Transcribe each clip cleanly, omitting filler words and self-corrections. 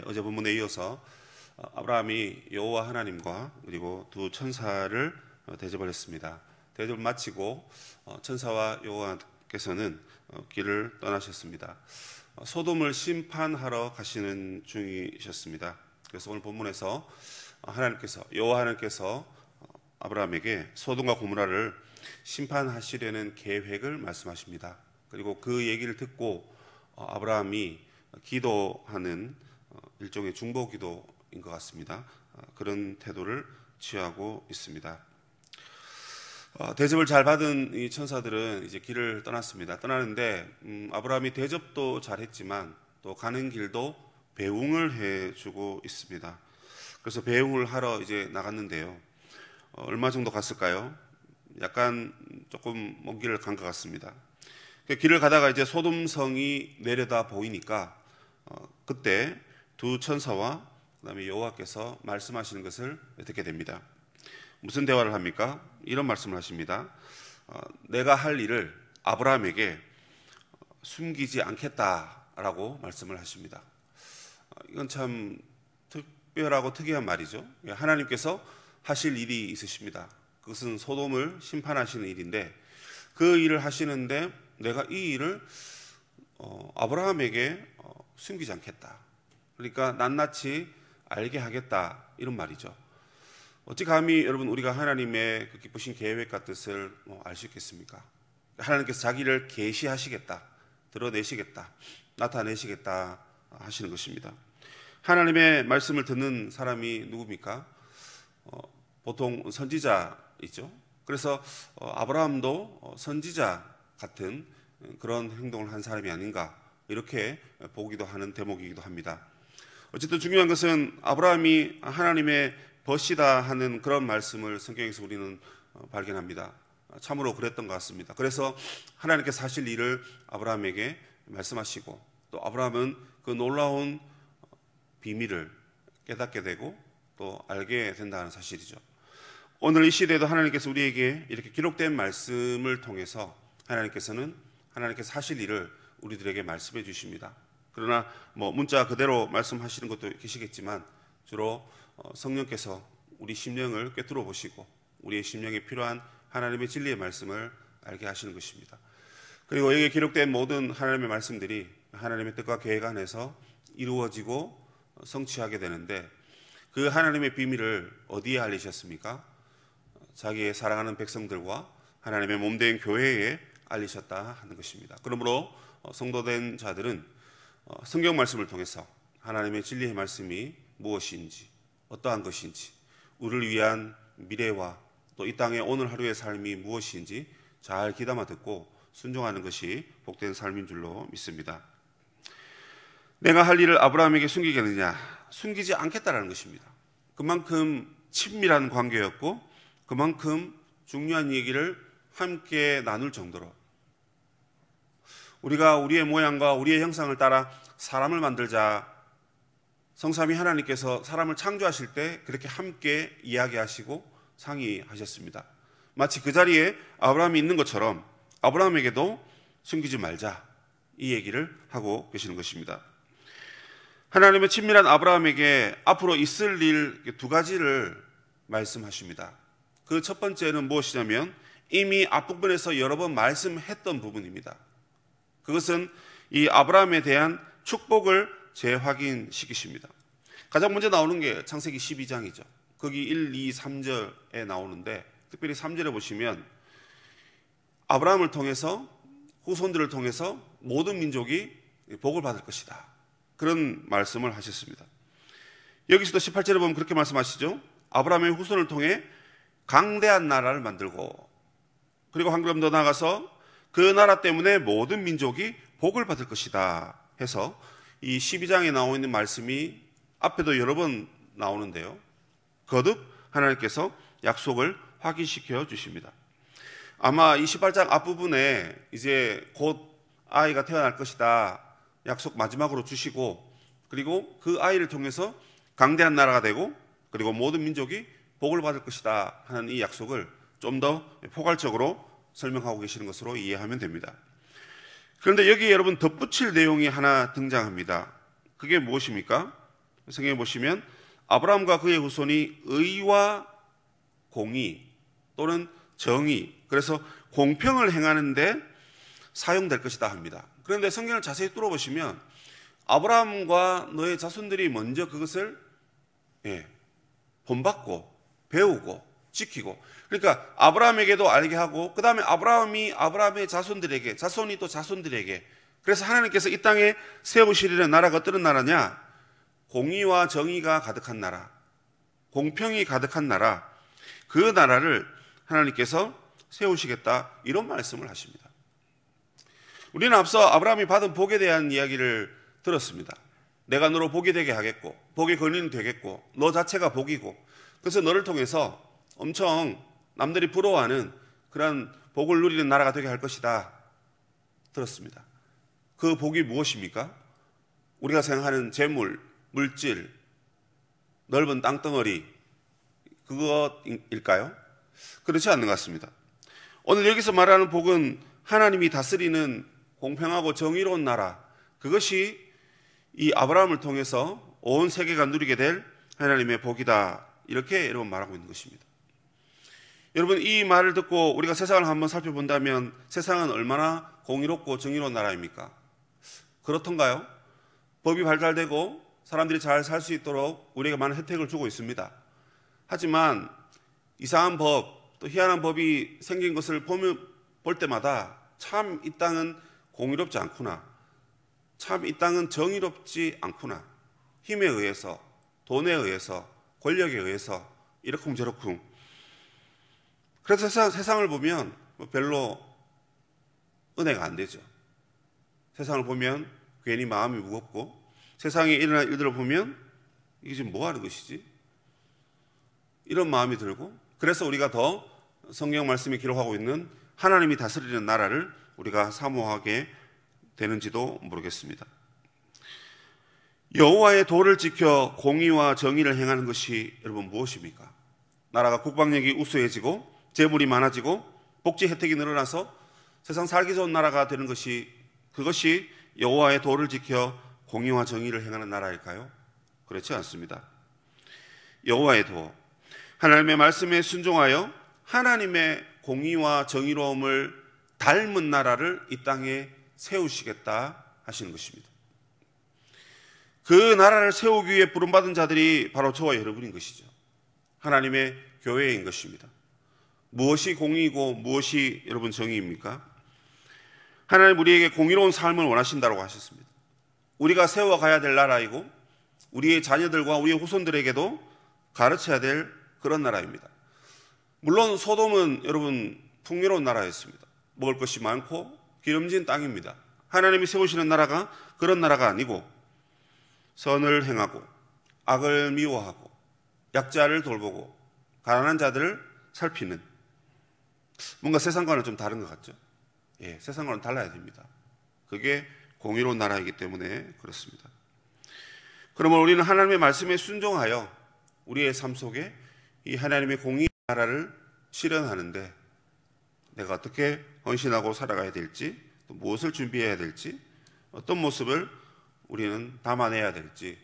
어제 본문에 이어서 아브라함이 여호와 하나님과 그리고 두 천사를 대접을 했습니다. 대접을 마치고 천사와 여호와께서는 길을 떠나셨습니다. 소돔을 심판하러 가시는 중이셨습니다. 그래서 오늘 본문에서 여호와 하나님께서 아브라함에게 소돔과 고모라를 심판하시려는 계획을 말씀하십니다. 그리고 그 얘기를 듣고 아브라함이 기도하는 일종의 중보 기도인 것 같습니다. 그런 태도를 취하고 있습니다. 대접을 잘 받은 이 천사들은 이제 길을 떠났습니다. 떠나는데 아브라함이 대접도 잘했지만 또 가는 길도 배웅을 해주고 있습니다. 그래서 배웅을 하러 이제 나갔는데요. 얼마 정도 갔을까요? 약간 조금 먼 길을 간 것 같습니다. 길을 가다가 이제 소돔성이 내려다 보이니까 그때 두 천사와 그다음에 여호와께서 말씀하시는 것을 듣게 됩니다. 무슨 대화를 합니까? 이런 말씀을 하십니다. 내가 할 일을 아브라함에게 숨기지 않겠다라고 말씀을 하십니다. 이건 참 특별하고 특이한 말이죠. 하나님께서 하실 일이 있으십니다. 그것은 소돔을 심판하시는 일인데 그 일을 하시는데 내가 이 일을 아브라함에게 숨기지 않겠다. 그러니까 낱낱이 알게 하겠다, 이런 말이죠. 어찌 감히 여러분 우리가 하나님의 그 기쁘신 계획과 뜻을 알 수 있겠습니까? 하나님께서 자기를 계시하시겠다, 드러내시겠다, 나타내시겠다 하시는 것입니다. 하나님의 말씀을 듣는 사람이 누굽니까? 보통 선지자이죠. 그래서 아브라함도 선지자 같은 그런 행동을 한 사람이 아닌가, 이렇게 보기도 하는 대목이기도 합니다. 어쨌든 중요한 것은 아브라함이 하나님의 벗이다 하는 그런 말씀을 성경에서 우리는 발견합니다. 참으로 그랬던 것 같습니다. 그래서 하나님께서 하실 일을 아브라함에게 말씀하시고 또 아브라함은 그 놀라운 비밀을 깨닫게 되고 또 알게 된다는 사실이죠. 오늘 이 시대에도 하나님께서 우리에게 이렇게 기록된 말씀을 통해서 하나님께서 하실 일을 우리들에게 말씀해 주십니다. 그러나 문자 그대로 말씀하시는 것도 계시겠지만 주로 성령께서 우리 심령을 꿰뚫어 보시고 우리의 심령에 필요한 하나님의 진리의 말씀을 알게 하시는 것입니다. 그리고 여기에 기록된 모든 하나님의 말씀들이 하나님의 뜻과 계획 안에서 이루어지고 성취하게 되는데 그 하나님의 비밀을 어디에 알리셨습니까? 자기의 사랑하는 백성들과 하나님의 몸된 교회에 알리셨다 하는 것입니다. 그러므로 성도된 자들은 성경 말씀을 통해서 하나님의 진리의 말씀이 무엇인지, 어떠한 것인지, 우리를 위한 미래와 또 이 땅의 오늘 하루의 삶이 무엇인지 잘 귀담아 듣고 순종하는 것이 복된 삶인 줄로 믿습니다. 내가 할 일을 아브라함에게 숨기겠느냐? 숨기지 않겠다라는 것입니다. 그만큼 친밀한 관계였고 그만큼 중요한 얘기를 함께 나눌 정도로 우리가 우리의 모양과 우리의 형상을 따라 사람을 만들자, 성삼위 하나님께서 사람을 창조하실 때 그렇게 함께 이야기하시고 상의하셨습니다. 마치 그 자리에 아브라함이 있는 것처럼 아브라함에게도 숨기지 말자, 이 얘기를 하고 계시는 것입니다. 하나님의 친밀한 아브라함에게 앞으로 있을 일 두 가지를 말씀하십니다. 그 첫 번째는 무엇이냐면 이미 앞부분에서 여러 번 말씀했던 부분입니다. 그것은 이 아브라함에 대한 축복을 재확인시키십니다. 가장 먼저 나오는 게 창세기 12장이죠. 거기 1, 2, 3절에 나오는데 특별히 3절에 보시면 아브라함을 통해서 후손들을 통해서 모든 민족이 복을 받을 것이다, 그런 말씀을 하셨습니다. 여기서도 18절에 보면 그렇게 말씀하시죠. 아브라함의 후손을 통해 강대한 나라를 만들고 그리고 한 걸음 더 나아가서 그 나라 때문에 모든 민족이 복을 받을 것이다 해서 이 12장에 나오고 있는 말씀이 앞에도 여러 번 나오는데요. 거듭 하나님께서 약속을 확인시켜 주십니다. 아마 이 18장 앞부분에 이제 곧 아이가 태어날 것이다 약속 마지막으로 주시고 그리고 그 아이를 통해서 강대한 나라가 되고 그리고 모든 민족이 복을 받을 것이다 하는 이 약속을 좀 더 포괄적으로 설명하고 계시는 것으로 이해하면 됩니다. 그런데 여기에 여러분 덧붙일 내용이 하나 등장합니다. 그게 무엇입니까? 성경에 보시면 아브라함과 그의 후손이 의와 공의 또는 정의, 그래서 공평을 행하는데 사용될 것이다 합니다. 그런데 성경을 자세히 뚫어보시면 아브라함과 너의 자손들이 먼저 그것을 본받고 배우고 지키고, 그러니까 아브라함에게도 알게 하고 그 다음에 아브라함이 아브라함의 자손들에게, 자손이 또 자손들에게, 그래서 하나님께서 이 땅에 세우시려는 나라가 어떤 나라냐? 공의와 정의가 가득한 나라, 공평이 가득한 나라, 그 나라를 하나님께서 세우시겠다, 이런 말씀을 하십니다. 우리는 앞서 아브라함이 받은 복에 대한 이야기를 들었습니다. 내가 너로 복이 되게 하겠고 복의 근원이 되겠고 너 자체가 복이고, 그래서 너를 통해서 엄청 남들이 부러워하는 그런 복을 누리는 나라가 되게 할 것이다 들었습니다. 그 복이 무엇입니까? 우리가 생각하는 재물, 물질, 넓은 땅덩어리, 그것일까요? 그렇지 않는 것 같습니다. 오늘 여기서 말하는 복은 하나님이 다스리는 공평하고 정의로운 나라, 그것이 이 아브라함을 통해서 온 세계가 누리게 될 하나님의 복이다, 이렇게 여러분 말하고 있는 것입니다. 여러분, 이 말을 듣고 우리가 세상을 한번 살펴본다면 세상은 얼마나 공의롭고 정의로운 나라입니까? 그렇던가요? 법이 발달되고 사람들이 잘 살 수 있도록 우리에게 많은 혜택을 주고 있습니다. 하지만 이상한 법, 또 희한한 법이 생긴 것을 볼 때마다 참 이 땅은 공의롭지 않구나, 참 이 땅은 정의롭지 않구나, 힘에 의해서, 돈에 의해서, 권력에 의해서 이러쿵저러쿵. 그래서 세상을 보면 별로 은혜가 안 되죠. 세상을 보면 괜히 마음이 무겁고, 세상에 일어난 일들을 보면 이게 지금 뭐 하는 것이지? 이런 마음이 들고, 그래서 우리가 더 성경 말씀이 기록하고 있는 하나님이 다스리는 나라를 우리가 사모하게 되는지도 모르겠습니다. 여호와의 도를 지켜 공의와 정의를 행하는 것이 여러분 무엇입니까? 나라가 국방력이 우수해지고 재물이 많아지고 복지 혜택이 늘어나서 세상 살기 좋은 나라가 되는 것이, 그것이 여호와의 도를 지켜 공의와 정의를 행하는 나라일까요? 그렇지 않습니다. 여호와의 도, 하나님의 말씀에 순종하여 하나님의 공의와 정의로움을 닮은 나라를 이 땅에 세우시겠다 하시는 것입니다. 그 나라를 세우기 위해 부름받은 자들이 바로 저와 여러분인 것이죠. 하나님의 교회인 것입니다. 무엇이 공의이고 무엇이 여러분 정의입니까? 하나님 우리에게 공의로운 삶을 원하신다고 하셨습니다. 우리가 세워가야 될 나라이고 우리의 자녀들과 우리의 후손들에게도 가르쳐야 될 그런 나라입니다. 물론 소돔은 여러분 풍요로운 나라였습니다. 먹을 것이 많고 기름진 땅입니다. 하나님이 세우시는 나라가 그런 나라가 아니고 선을 행하고 악을 미워하고 약자를 돌보고 가난한 자들을 살피는, 뭔가 세상과는 좀 다른 것 같죠? 예, 세상과는 달라야 됩니다. 그게 공의로운 나라이기 때문에 그렇습니다. 그러면 우리는 하나님의 말씀에 순종하여 우리의 삶 속에 이 하나님의 공의 나라를 실현하는데 내가 어떻게 헌신하고 살아가야 될지, 또 무엇을 준비해야 될지, 어떤 모습을 우리는 담아내야 될지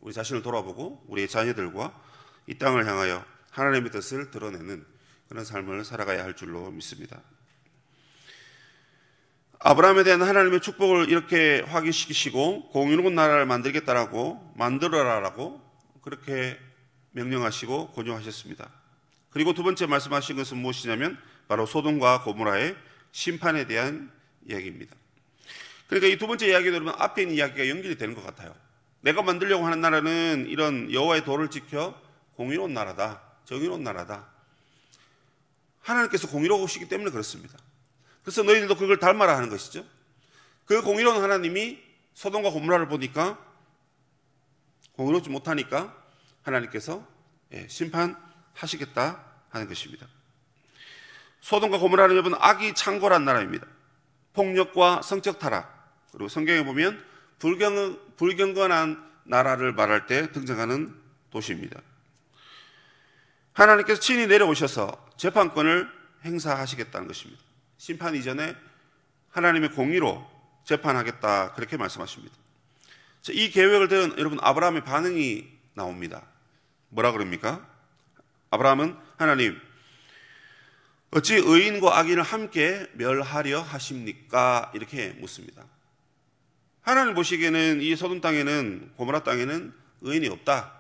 우리 자신을 돌아보고 우리의 자녀들과 이 땅을 향하여 하나님의 뜻을 드러내는 그런 삶을 살아가야 할 줄로 믿습니다. 아브라함에 대한 하나님의 축복을 이렇게 확인시키시고 공의로운 나라를 만들겠다라고, 만들어라라고 그렇게 명령하시고 권유하셨습니다. 그리고 두 번째 말씀하신 것은 무엇이냐면 바로 소돔과 고모라의 심판에 대한 이야기입니다. 그러니까 이 두 번째 이야기도 여러분 앞에 있는 이야기가 연결이 되는 것 같아요. 내가 만들려고 하는 나라는 이런 여호와의 도를 지켜 공의로운 나라다, 정의로운 나라다. 하나님께서 공의로우시기 때문에 그렇습니다. 그래서 너희들도 그걸 닮아라 하는 것이죠. 그 공의로운 하나님이 소돔과 고모라를 보니까 공의롭지 못하니까 하나님께서 심판하시겠다 하는 것입니다. 소돔과 고모라는 여러분 악이 창궐한 나라입니다. 폭력과 성적 타락, 그리고 성경에 보면 불경건한 나라를 말할 때 등장하는 도시입니다. 하나님께서 친히 내려오셔서 재판권을 행사하시겠다는 것입니다. 심판 이전에 하나님의 공의로 재판하겠다, 그렇게 말씀하십니다. 이 계획을 들은 여러분 아브라함의 반응이 나옵니다. 뭐라 그럽니까? 아브라함은 하나님, 어찌 의인과 악인을 함께 멸하려 하십니까? 이렇게 묻습니다. 하나님 보시기에는 이 소돔 땅에는, 고모라 땅에는 의인이 없다,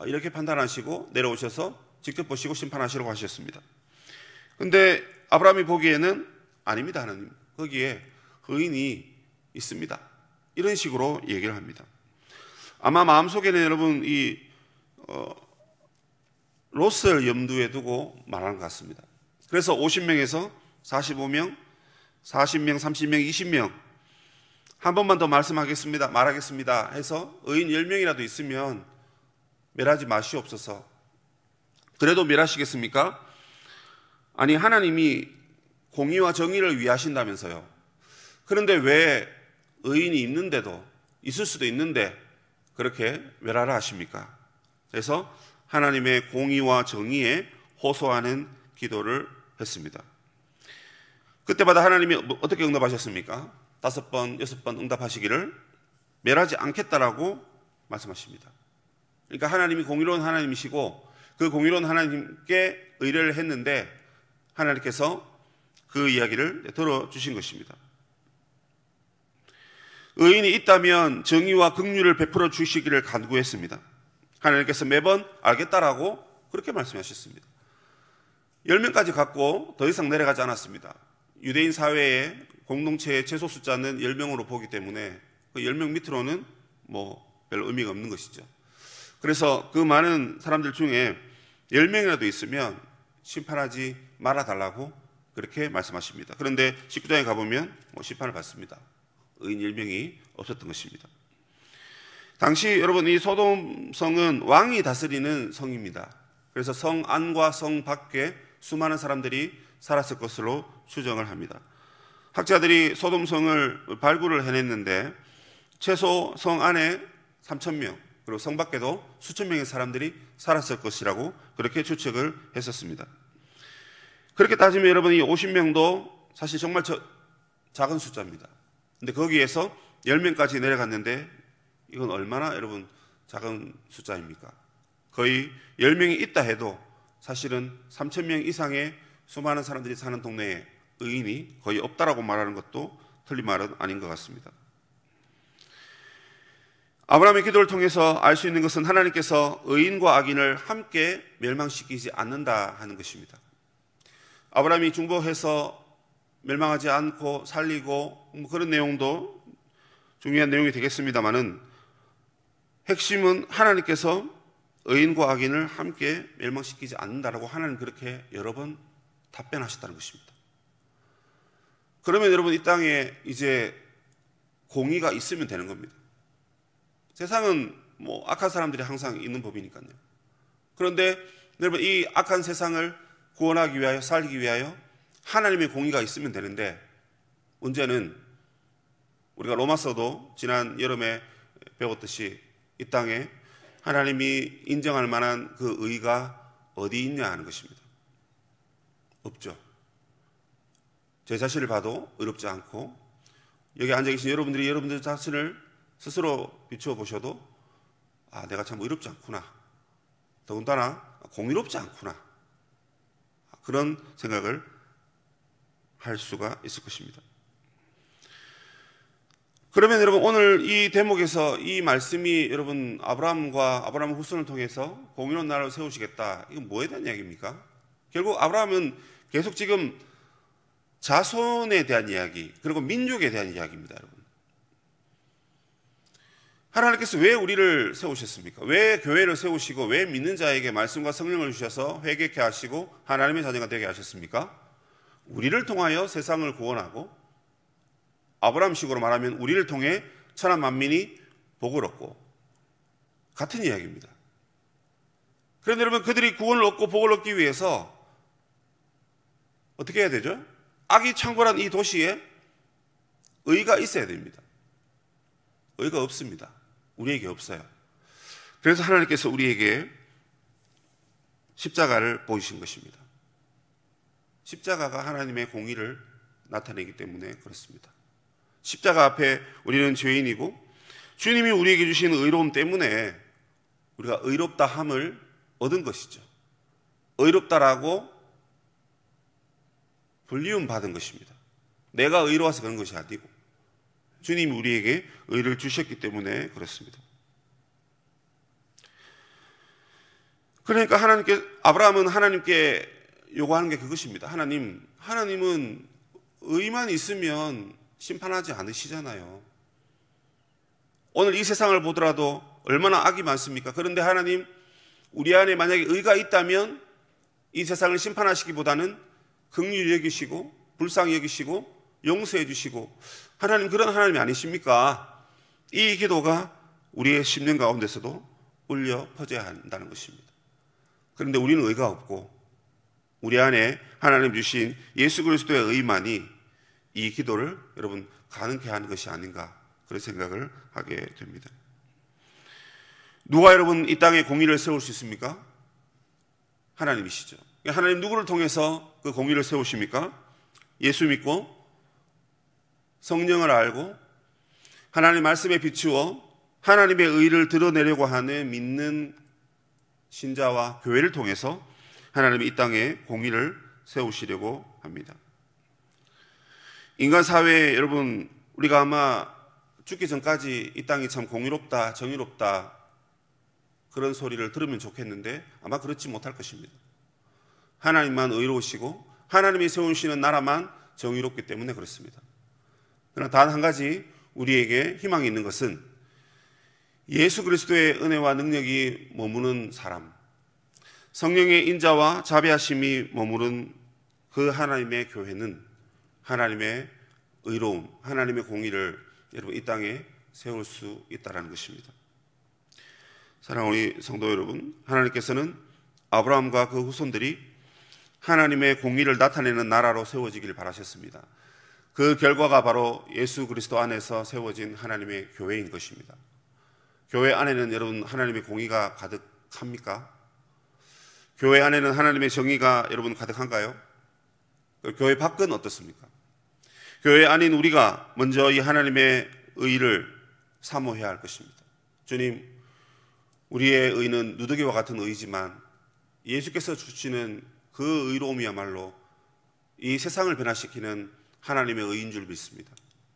이렇게 판단하시고 내려오셔서 직접 보시고 심판하시라고 하셨습니다. 그런데 아브라함이 보기에는 아닙니다. 하나님, 거기에 의인이 있습니다. 이런 식으로 얘기를 합니다. 아마 마음속에는 여러분 이 롯을 염두에 두고 말하는 것 같습니다. 그래서 50명에서 45명, 40명, 30명, 20명 한 번만 더 말하겠습니다 해서 의인 10명이라도 있으면 멸하지 마시옵소서. 그래도 멸하시겠습니까? 아니, 하나님이 공의와 정의를 위하신다면서요. 그런데 왜 의인이 있는데도, 있을 수도 있는데 그렇게 멸하라 하십니까? 그래서 하나님의 공의와 정의에 호소하는 기도를 했습니다. 그때마다 하나님이 어떻게 응답하셨습니까? 5번, 6번 응답하시기를 멸하지 않겠다라고 말씀하십니다. 그러니까 하나님이 공의로운 하나님이시고 그 공의로운 하나님께 의뢰를 했는데 하나님께서 그 이야기를 들어주신 것입니다. 의인이 있다면 정의와 긍휼을 베풀어 주시기를 간구했습니다. 하나님께서 매번 알겠다라고 그렇게 말씀하셨습니다. 10명까지 갖고 더 이상 내려가지 않았습니다. 유대인 사회의 공동체의 최소 숫자는 10명으로 보기 때문에 그 10명 밑으로는 별 의미가 없는 것이죠. 그래서 그 많은 사람들 중에 10명이라도 있으면 심판하지 말아달라고 그렇게 말씀하십니다. 그런데 19장에 가보면 심판을 받습니다. 의인 10명이 없었던 것입니다. 당시 여러분 이 소돔 성은 왕이 다스리는 성입니다. 그래서 성 안과 성 밖에 수많은 사람들이 살았을 것으로 추정을 합니다. 학자들이 소돔 성을 발굴을 해냈는데 최소 성 안에 3,000명, 그리고 성 밖에도 수천 명의 사람들이 살았을 것이라고 그렇게 추측을 했었습니다. 그렇게 따지면 여러분 이 50명도 사실 정말 작은 숫자입니다. 근데 거기에서 10명까지 내려갔는데 이건 얼마나 여러분 작은 숫자입니까? 거의 10명이 있다 해도 사실은 3,000명 이상의 수많은 사람들이 사는 동네에 의인이 거의 없다라고 말하는 것도 틀린 말은 아닌 것 같습니다. 아브라함의 기도를 통해서 알 수 있는 것은 하나님께서 의인과 악인을 함께 멸망시키지 않는다 하는 것입니다. 아브라함이 중보해서 멸망하지 않고 살리고 그런 내용도 중요한 내용이 되겠습니다만은 핵심은 하나님께서 의인과 악인을 함께 멸망시키지 않는다라고 하나님 그렇게 여러 번 답변하셨다는 것입니다. 그러면 여러분 이 땅에 이제 공의가 있으면 되는 겁니다. 세상은 악한 사람들이 항상 있는 법이니까요. 그런데 여러분 이 악한 세상을 구원하기 위하여 살기 위하여 하나님의 공의가 있으면 되는데 문제는 우리가 로마서도 지난 여름에 배웠듯이 이 땅에 하나님이 인정할 만한 그 의가 어디 있냐 하는 것입니다. 없죠. 제 자신을 봐도 의롭지 않고 여기 앉아 계신 여러분들이 여러분들 자신을 스스로 비추어 보셔도 내가 참 의롭지 않구나, 더군다나 공의롭지 않구나, 그런 생각을 할 수가 있을 것입니다. 그러면 여러분 오늘 이 대목에서 이 말씀이 여러분 아브라함과 아브라함 후손을 통해서 공의로운 나라를 세우시겠다, 이건 뭐에 대한 이야기입니까? 결국 아브라함은 계속 지금 자손에 대한 이야기 그리고 민족에 대한 이야기입니다. 여러분 하나님께서 왜 우리를 세우셨습니까? 왜 교회를 세우시고 왜 믿는 자에게 말씀과 성령을 주셔서 회개케 하시고 하나님의 자녀가 되게 하셨습니까? 우리를 통하여 세상을 구원하고 아브라함식으로 말하면 우리를 통해 천하 만민이 복을 얻고 같은 이야기입니다. 그런데 여러분 그들이 구원을 얻고 복을 얻기 위해서 어떻게 해야 되죠? 악이 창궐한 이 도시에 의가 있어야 됩니다. 의가 없습니다. 우리에게 없어요. 그래서 하나님께서 우리에게 십자가를 보이신 것입니다. 십자가가 하나님의 공의를 나타내기 때문에 그렇습니다. 십자가 앞에 우리는 죄인이고 주님이 우리에게 주신 의로움 때문에 우리가 의롭다 함을 얻은 것이죠. 의롭다라고 불리움 받은 것입니다. 내가 의로워서 그런 것이 아니고 주님이 우리에게 의를 주셨기 때문에 그렇습니다. 그러니까 아브라함은 하나님께 요구하는 게 그것입니다. 하나님은 의만 있으면 심판하지 않으시잖아요. 오늘 이 세상을 보더라도 얼마나 악이 많습니까? 그런데 하나님, 우리 안에 만약에 의가 있다면 이 세상을 심판하시기보다는 긍휼히 여기시고 불쌍히 여기시고 용서해 주시고, 하나님 그런 하나님이 아니십니까? 이 기도가 우리의 심령 가운데서도 울려 퍼져야 한다는 것입니다. 그런데 우리는 의가 없고 우리 안에 하나님 주신 예수 그리스도의 의만이 이 기도를 여러분 가능케 하는 것이 아닌가, 그런 생각을 하게 됩니다. 누가 여러분 이 땅에 공의를 세울 수 있습니까? 하나님이시죠. 하나님 누구를 통해서 그 공의를 세우십니까? 예수 믿고 성령을 알고 하나님 말씀에 비추어 하나님의 의를 드러내려고 하는 믿는 신자와 교회를 통해서 하나님이 이 땅에 공의를 세우시려고 합니다. 인간 사회에 여러분, 우리가 아마 죽기 전까지 이 땅이 참 공의롭다, 정의롭다 그런 소리를 들으면 좋겠는데 아마 그렇지 못할 것입니다. 하나님만 의로우시고 하나님이 세우시는 나라만 정의롭기 때문에 그렇습니다. 그러나 단 한 가지 우리에게 희망이 있는 것은 예수 그리스도의 은혜와 능력이 머무는 사람, 성령의 인자와 자비하심이 머무른 그 하나님의 교회는 하나님의 의로움, 하나님의 공의를 여러분 이 땅에 세울 수 있다는 것입니다. 사랑하는 우리 성도 여러분, 하나님께서는 아브라함과 그 후손들이 하나님의 공의를 나타내는 나라로 세워지길 바라셨습니다. 그 결과가 바로 예수 그리스도 안에서 세워진 하나님의 교회인 것입니다. 교회 안에는 여러분 하나님의 공의가 가득합니까? 교회 안에는 하나님의 정의가 여러분 가득한가요? 교회 밖은 어떻습니까? 교회 안인 우리가 먼저 이 하나님의 의를 사모해야 할 것입니다. 주님, 우리의 의는 누더기와 같은 의지만 예수께서 주시는 그 의로움이야말로 이 세상을 변화시키는 하나님의 의인 줄 믿습니다.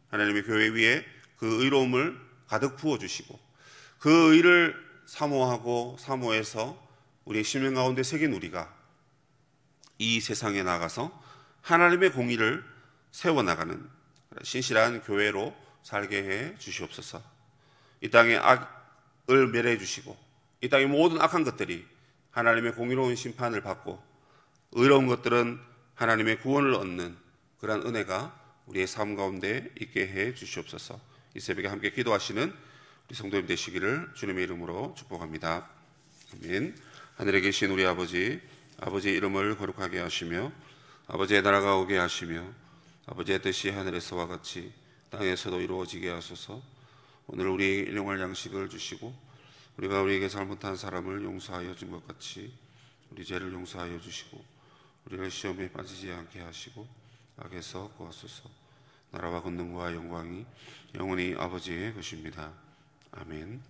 하나님의 교회 위에 그 의로움을 가득 부어주시고 그 의를 사모하고 사모해서 우리의 심령 가운데 새긴 우리가 이 세상에 나가서 하나님의 공의를 세워나가는 신실한 교회로 살게 해 주시옵소서. 이 땅의 악을 멸해 주시고 이 땅의 모든 악한 것들이 하나님의 공의로운 심판을 받고 의로운 것들은 하나님의 구원을 얻는 그러한 은혜가 우리의 삶 가운데 있게 해 주시옵소서. 이 새벽에 함께 기도하시는 우리 성도님 되시기를 주님의 이름으로 축복합니다. 아멘. 하늘에 계신 우리 아버지, 아버지의 이름을 거룩하게 하시며 아버지의 나라가 오게 하시며 아버지의 뜻이 하늘에서와 같이 땅에서도 이루어지게 하소서. 오늘 우리 일용할 양식을 주시고 우리가 우리에게 잘못한 사람을 용서하여 준 것 같이 우리 죄를 용서하여 주시고 우리를 시험에 빠지지 않게 하시고 악에서 구하소서. 나라와 권능과 영광이 영원히 아버지의 것입니다. 아멘.